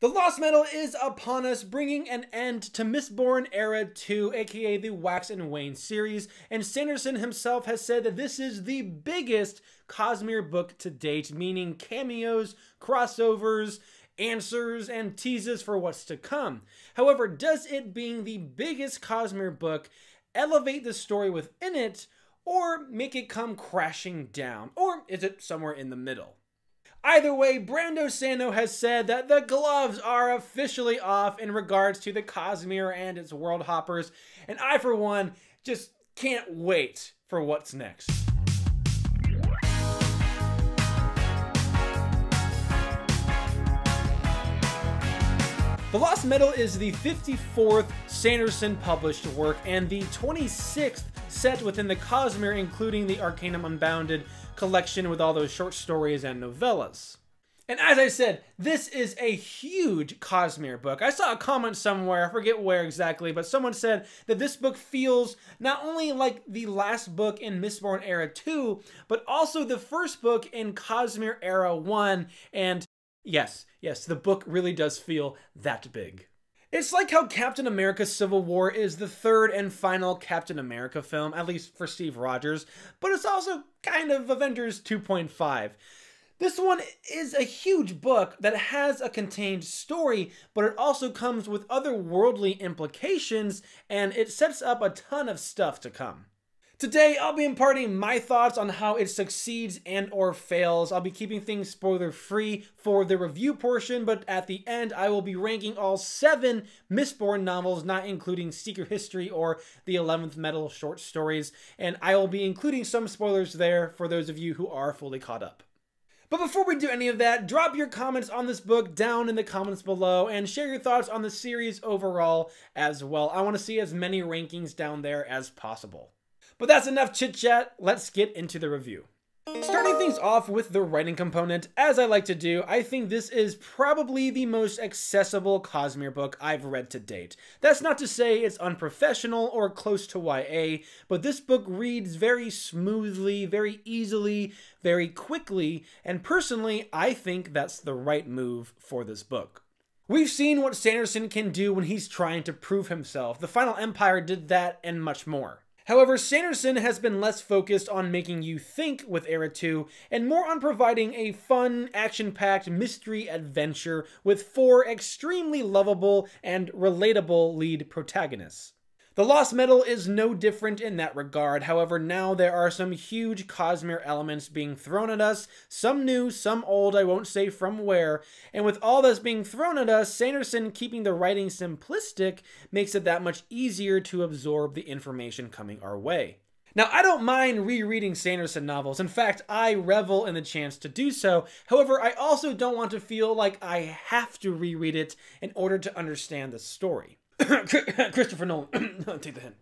The Lost Metal is upon us, bringing an end to Mistborn Era 2, aka the Wax and Wane series, and Sanderson himself has said that this is the biggest Cosmere book to date, meaning cameos, crossovers, answers, and teases for what's to come. However, does it being the biggest Cosmere book elevate the story within it, or make it come crashing down, or is it somewhere in the middle? Either way, BrandoSando has said that the gloves are officially off in regards to the Cosmere and its world hoppers, and I, for one, just can't wait for what's next. The Lost Metal is the 54th Sanderson published work and the 26th set within the Cosmere, including the Arcanum Unbounded collection with all those short stories and novellas. And as I said, this is a huge Cosmere book. I saw a comment somewhere, I forget where exactly, but someone said that this book feels not only like the last book in Mistborn Era 2, but also the first book in Cosmere Era 1, and yes, the book really does feel that big. It's like how Captain America Civil War is the third and final Captain America film, at least for Steve Rogers, but it's also kind of Avengers 2.5. This one is a huge book that has a contained story, but it also comes with otherworldly implications, and it sets up a ton of stuff to come. Today, I'll be imparting my thoughts on how it succeeds and or fails. I'll be keeping things spoiler-free for the review portion, but at the end, I will be ranking all 7 Mistborn novels, not including Secret History or the 11th Metal short stories, and I will be including some spoilers there for those of you who are fully caught up. But before we do any of that, drop your comments on this book down in the comments below and share your thoughts on the series overall as well. I want to see as many rankings down there as possible. But that's enough chit-chat, let's get into the review. Starting things off with the writing component, as I like to do, I think this is probably the most accessible Cosmere book I've read to date. That's not to say it's unprofessional or close to YA, but this book reads very smoothly, very easily, very quickly, and personally, I think that's the right move for this book. We've seen what Sanderson can do when he's trying to prove himself. The Final Empire did that and much more. However, Sanderson has been less focused on making you think with Era 2 and more on providing a fun, action-packed mystery adventure with 4 extremely lovable and relatable lead protagonists. The Lost Metal is no different in that regard. However, now there are some huge Cosmere elements being thrown at us, some new, some old, I won't say from where, and with all that's being thrown at us, Sanderson keeping the writing simplistic makes it that much easier to absorb the information coming our way. Now, I don't mind rereading Sanderson novels. In fact, I revel in the chance to do so. However, I also don't want to feel like I have to reread it in order to understand the story. Christopher Nolan, take the hint.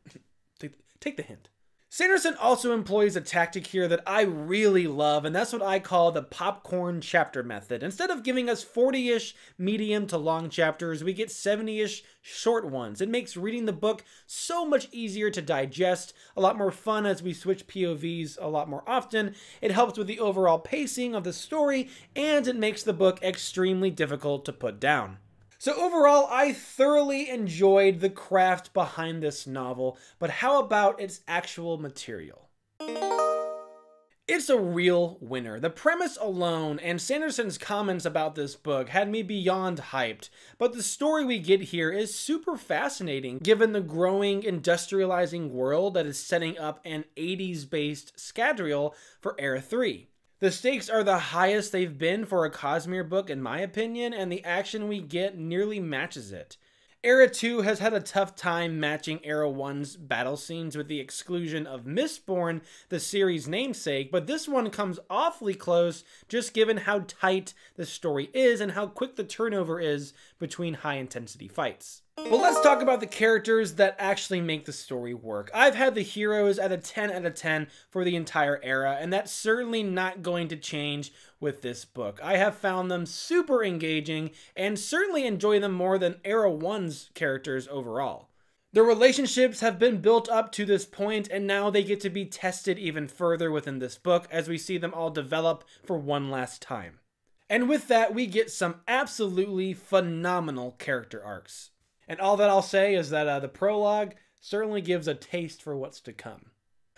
Take the hint. Sanderson also employs a tactic here that I really love, and that's what I call the popcorn chapter method. Instead of giving us 40-ish medium to long chapters, we get 70-ish short ones. It makes reading the book so much easier to digest, a lot more fun as we switch POVs a lot more often. It helps with the overall pacing of the story, and it makes the book extremely difficult to put down. So overall, I thoroughly enjoyed the craft behind this novel, but how about its actual material? It's a real winner. The premise alone and Sanderson's comments about this book had me beyond hyped, but the story we get here is super fascinating given the growing industrializing world that is setting up an 80s-based Scadrial for Era 3. The stakes are the highest they've been for a Cosmere book in my opinion, and the action we get nearly matches it. Era 2 has had a tough time matching Era 1's battle scenes with the exclusion of Mistborn, the series' namesake, but this one comes awfully close just given how tight the story is and how quick the turnover is between high-intensity fights. But let's talk about the characters that actually make the story work. I've had the heroes at a 10 out of 10 for the entire era, and that's certainly not going to change with this book. I have found them super engaging and certainly enjoy them more than Era 1's characters overall. Their relationships have been built up to this point, and now they get to be tested even further within this book as we see them all develop for one last time. And with that, we get some absolutely phenomenal character arcs. And all that I'll say is that the prologue certainly gives a taste for what's to come.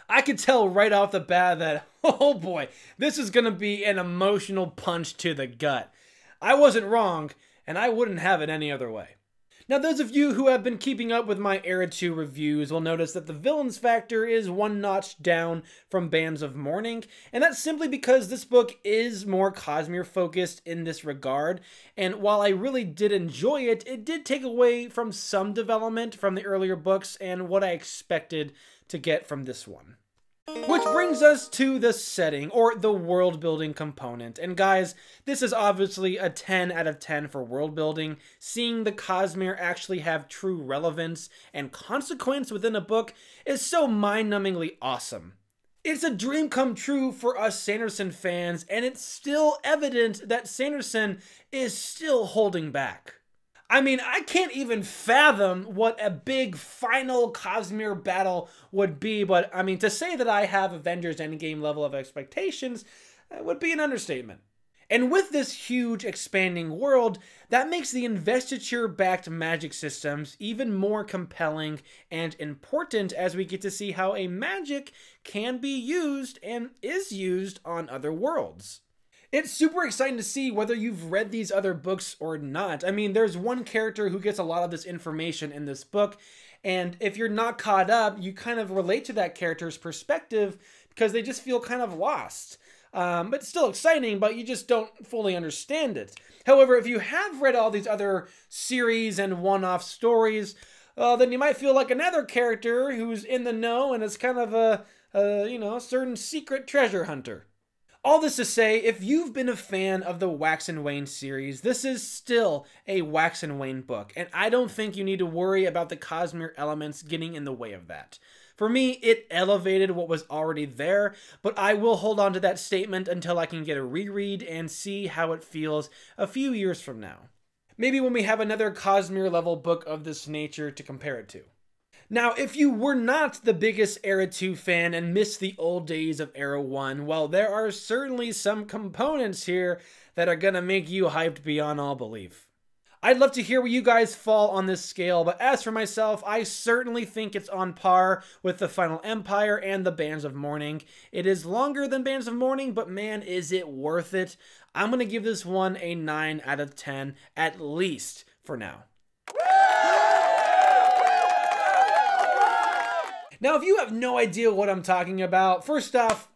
I could tell right off the bat that, oh boy, this is going to be an emotional punch to the gut. I wasn't wrong, and I wouldn't have it any other way. Now, those of you who have been keeping up with my Era 2 reviews will notice that the villains factor is one notch down from Bands of Mourning, and that's simply because this book is more Cosmere focused in this regard, and while I really did enjoy it, it did take away from some development from the earlier books and what I expected to get from this one. Which brings us to the setting, or the world building component. And guys, this is obviously a 10 out of 10 for world building. Seeing the Cosmere actually have true relevance and consequence within a book is so mind-numbingly awesome. It's a dream come true for us Sanderson fans, and it's still evident that Sanderson is still holding back. I mean, I can't even fathom what a big final Cosmere battle would be, but I mean, to say that I have Avengers Endgame level of expectations would be an understatement. And with this huge expanding world, that makes the investiture-backed magic systems even more compelling and important as we get to see how a magic can be used and is used on other worlds. It's super exciting to see whether you've read these other books or not. I mean, there's one character who gets a lot of this information in this book, and if you're not caught up, you kind of relate to that character's perspective because they just feel kind of lost. But still exciting, but you just don't fully understand it. However, if you have read all these other series and one-off stories, then you might feel like another character who's in the know and is kind of a certain secret treasure hunter. All this to say, if you've been a fan of the Wax and Wane series, this is still a Wax and Wane book, and I don't think you need to worry about the Cosmere elements getting in the way of that. For me, it elevated what was already there, but I will hold on to that statement until I can get a reread and see how it feels a few years from now. Maybe when we have another Cosmere level book of this nature to compare it to. Now, if you were not the biggest Era 2 fan and missed the old days of Era 1, well, there are certainly some components here that are gonna make you hyped beyond all belief. I'd love to hear where you guys fall on this scale, but as for myself, I certainly think it's on par with the Final Empire and the Bands of Mourning. It is longer than Bands of Mourning, but man, is it worth it. I'm gonna give this one a 9 out of 10, at least for now. Now, if you have no idea what I'm talking about, first off,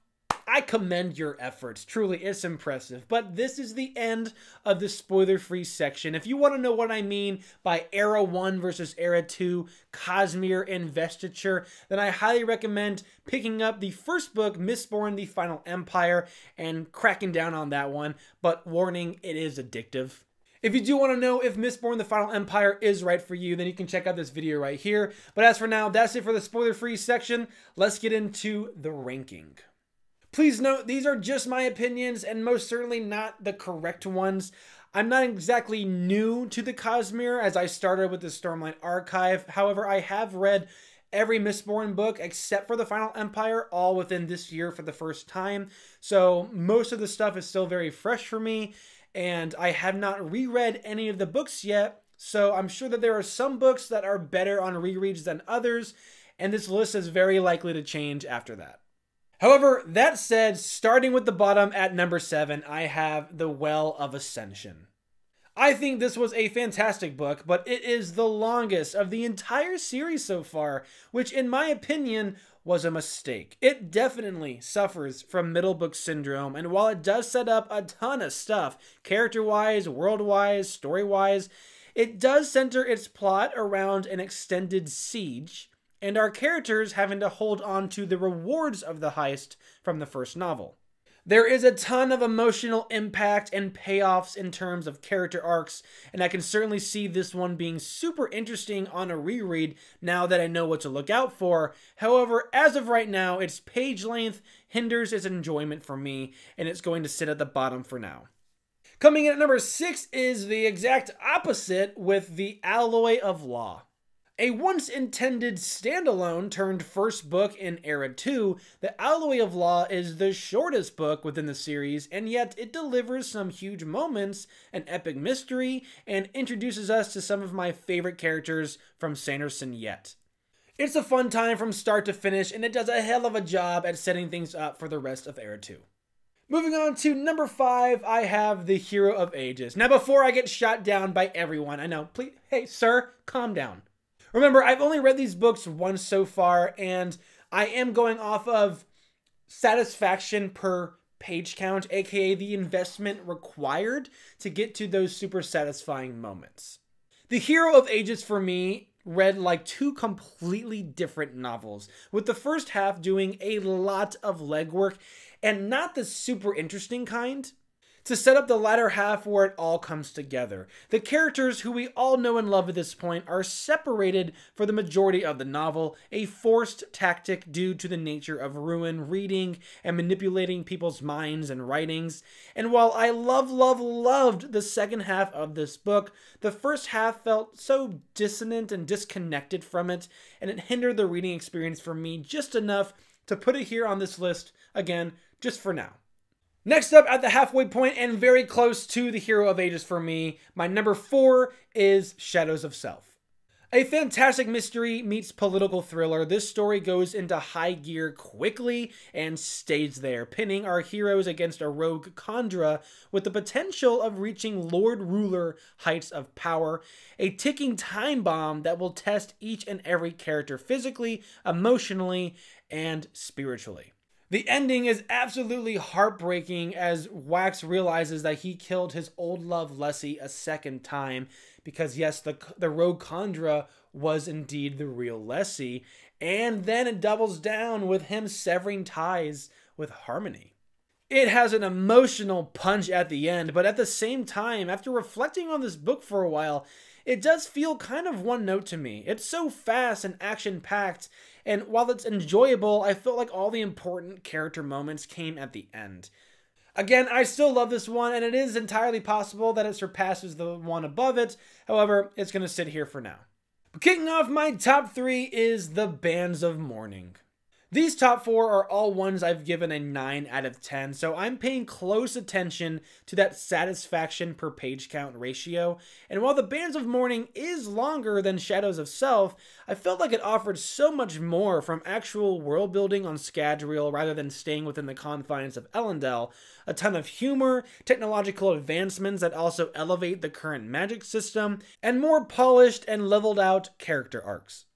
I commend your efforts. Truly, it's impressive. But this is the end of the spoiler-free section. If you want to know what I mean by Era 1 versus Era 2, Cosmere Investiture, then I highly recommend picking up the first book, Mistborn, The Final Empire, and cracking down on that one. But warning, it is addictive. If you do want to know if Mistborn The Final Empire is right for you, then you can check out this video right here. But as for now, that's it for the spoiler-free section. Let's get into the ranking. Please note, these are just my opinions and most certainly not the correct ones. I'm not exactly new to the Cosmere as I started with the Stormlight Archive. However, I have read every Mistborn book except for The Final Empire, all within this year for the first time. So most of the stuff is still very fresh for me. And I have not reread any of the books yet, so I'm sure that there are some books that are better on rereads than others, and this list is very likely to change after that. However, that said, starting with the bottom at number 7, I have The Well of Ascension. I think this was a fantastic book, but it is the longest of the entire series so far, which in my opinion was a mistake. It definitely suffers from middle book syndrome, and while it does set up a ton of stuff, character-wise, world-wise, story-wise, it does center its plot around an extended siege, and our characters having to hold on to the rewards of the heist from the first novel. There is a ton of emotional impact and payoffs in terms of character arcs, and I can certainly see this one being super interesting on a reread now that I know what to look out for. However, as of right now, its page length hinders its enjoyment for me, and it's going to sit at the bottom for now. Coming in at number 6 is the exact opposite with The Alloy of Law. A once intended standalone turned first book in Era 2, The Alloy of Law is the shortest book within the series, and yet it delivers some huge moments, an epic mystery, and introduces us to some of my favorite characters from Sanderson yet. It's a fun time from start to finish, and it does a hell of a job at setting things up for the rest of Era 2. Moving on to number 5, I have The Hero of Ages. Now before I get shot down by everyone, I know, please, hey sir, calm down. Remember, I've only read these books once so far, and I am going off of satisfaction per page count, aka the investment required to get to those super satisfying moments. The Hero of Ages for me read like two completely different novels, with the first half doing a lot of legwork and not the super interesting kind, to set up the latter half where it all comes together. The characters, who we all know and love at this point, are separated for the majority of the novel, a forced tactic due to the nature of Ruin reading and manipulating people's minds and writings. And while I loved the second half of this book, the first half felt so dissonant and disconnected from it, and it hindered the reading experience for me just enough to put it here on this list, again, just for now. Next up, at the halfway point and very close to The Hero of Ages for me, my number 4 is Shadows of Self. A fantastic mystery meets political thriller, this story goes into high gear quickly and stays there, pinning our heroes against a rogue Khandra with the potential of reaching Lord Ruler heights of power, a ticking time bomb that will test each and every character physically, emotionally, and spiritually. The ending is absolutely heartbreaking as Wax realizes that he killed his old love Lessie a second time, because yes, the rogue Khandra was indeed the real Lessie, and then it doubles down with him severing ties with Harmony. It has an emotional punch at the end, but at the same time, after reflecting on this book for a while, it does feel kind of one note to me. It's so fast and action-packed, and while it's enjoyable, I felt like all the important character moments came at the end. Again, I still love this one, and it is entirely possible that it surpasses the one above it. However, it's going to sit here for now. Kicking off my top 3 is The Bands of Mourning. These top 4 are all ones I've given a 9 out of 10, so I'm paying close attention to that satisfaction per page count ratio, and while The Bands of Mourning is longer than Shadows of Self, I felt like it offered so much more from actual world building on Scadrial rather than staying within the confines of Elendel, a ton of humor, technological advancements that also elevate the current magic system, and more polished and leveled out character arcs.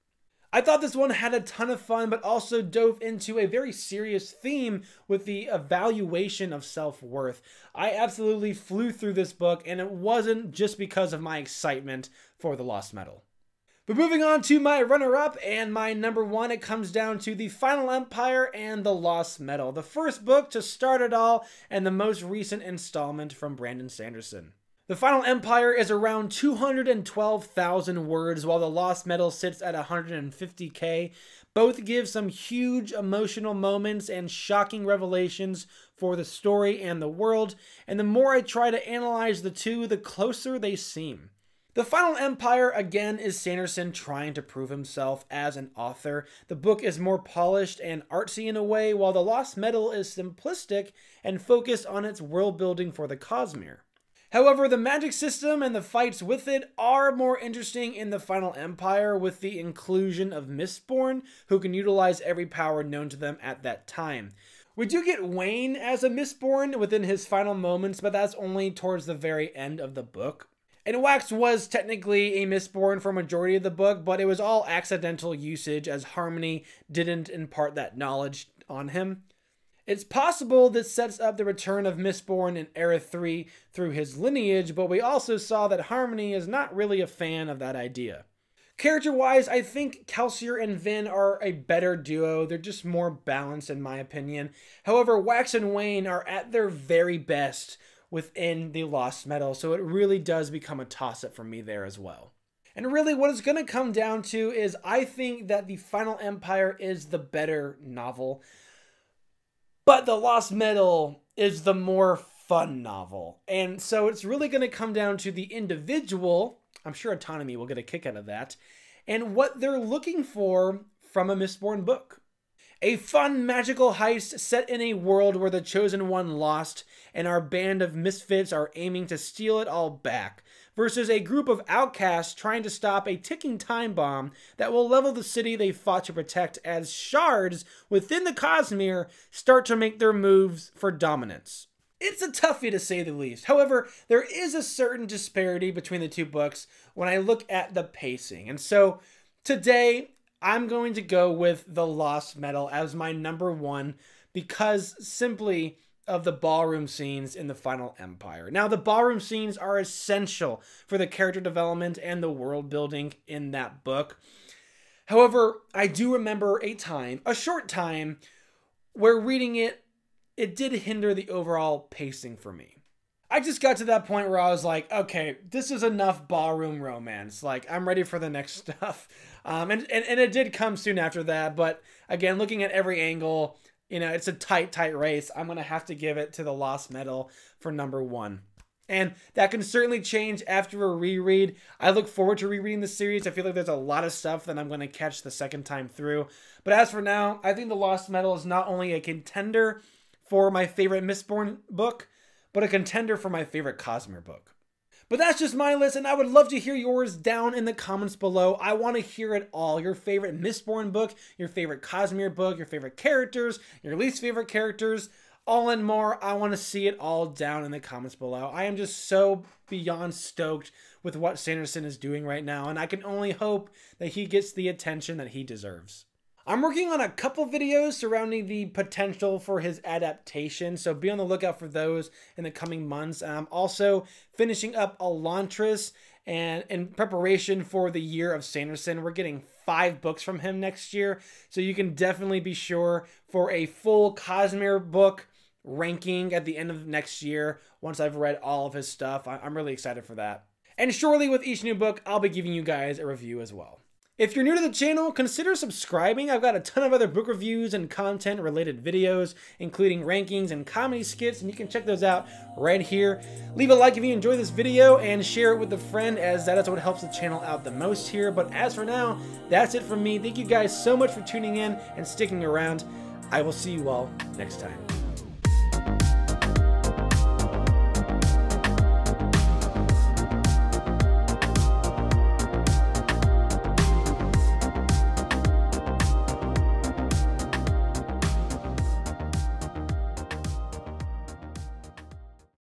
I thought this one had a ton of fun, but also dove into a very serious theme with the evaluation of self-worth. I absolutely flew through this book, and it wasn't just because of my excitement for the Lost Metal. But moving on to my runner-up and my number 1, it comes down to The Final Empire and The Lost Metal, the first book to start it all and the most recent installment from Brandon Sanderson. The Final Empire is around 212,000 words, while The Lost Metal sits at 150k. Both give some huge emotional moments and shocking revelations for the story and the world, and the more I try to analyze the two, the closer they seem. The Final Empire, again, is Sanderson trying to prove himself as an author. The book is more polished and artsy in a way, while The Lost Metal is simplistic and focused on its world building for the Cosmere. However, the magic system and the fights with it are more interesting in the Final Empire, with the inclusion of Mistborn, who can utilize every power known to them at that time. We do get Wayne as a Mistborn within his final moments, but that's only towards the very end of the book. And Wax was technically a Mistborn for a majority of the book, but it was all accidental usage as Harmony didn't impart that knowledge on him. It's possible this sets up the return of Mistborn in Era 3 through his lineage, but we also saw that Harmony is not really a fan of that idea. Character-wise, I think Kelsier and Vin are a better duo. They're just more balanced in my opinion. However, Wax and Wayne are at their very best within the Lost Metal, so it really does become a toss-up for me there as well. And really what it's going to come down to is I think that The Final Empire is the better novel, but The Lost Metal is the more fun novel. And so it's really going to come down to the individual. I'm sure Autonomy will get a kick out of that. and what they're looking for from a Mistborn book. A fun magical heist set in a world where the Chosen One lost and our band of misfits are aiming to steal it all back, versus a group of outcasts trying to stop a ticking time bomb that will level the city they fought to protect as shards within the Cosmere start to make their moves for dominance. It's a toughie to say the least. However, there is a certain disparity between the two books when I look at the pacing. And so today, I'm going to go with The Lost Metal as my number one because simply of the ballroom scenes in the Final Empire. Now, the ballroom scenes are essential for the character development and the world building in that book. However, I do remember a short time, where reading it did hinder the overall pacing for me. I just got to that point where I was like, okay, this is enough ballroom romance. Like, I'm ready for the next stuff. And it did come soon after that. But again, looking at every angle, you know, it's a tight race. I'm going to have to give it to The Lost Metal for number one. And that can certainly change after a reread. I look forward to rereading the series. I feel like there's a lot of stuff that I'm going to catch the second time through. But as for now, I think The Lost Metal is not only a contender for my favorite Mistborn book, but a contender for my favorite Cosmere book. But that's just my list, and I would love to hear yours down in the comments below. I want to hear it all. Your favorite Mistborn book, your favorite Cosmere book, your favorite characters, your least favorite characters, all and more. I want to see it all down in the comments below. I am just so beyond stoked with what Sanderson is doing right now, and I can only hope that he gets the attention that he deserves. I'm working on a couple videos surrounding the potential for his adaptation, so be on the lookout for those in the coming months. I'm also finishing up Elantris, and in preparation for the year of Sanderson, we're getting 5 books from him next year, so you can definitely be sure for a full Cosmere book ranking at the end of next year once I've read all of his stuff. I'm really excited for that. And surely with each new book, I'll be giving you guys a review as well. If you're new to the channel, consider subscribing. I've got a ton of other book reviews and content related videos, including rankings and comedy skits, and you can check those out right here. Leave a like if you enjoyed this video and share it with a friend, as that is what helps the channel out the most here. But as for now, that's it from me. Thank you guys so much for tuning in and sticking around. I will see you all next time.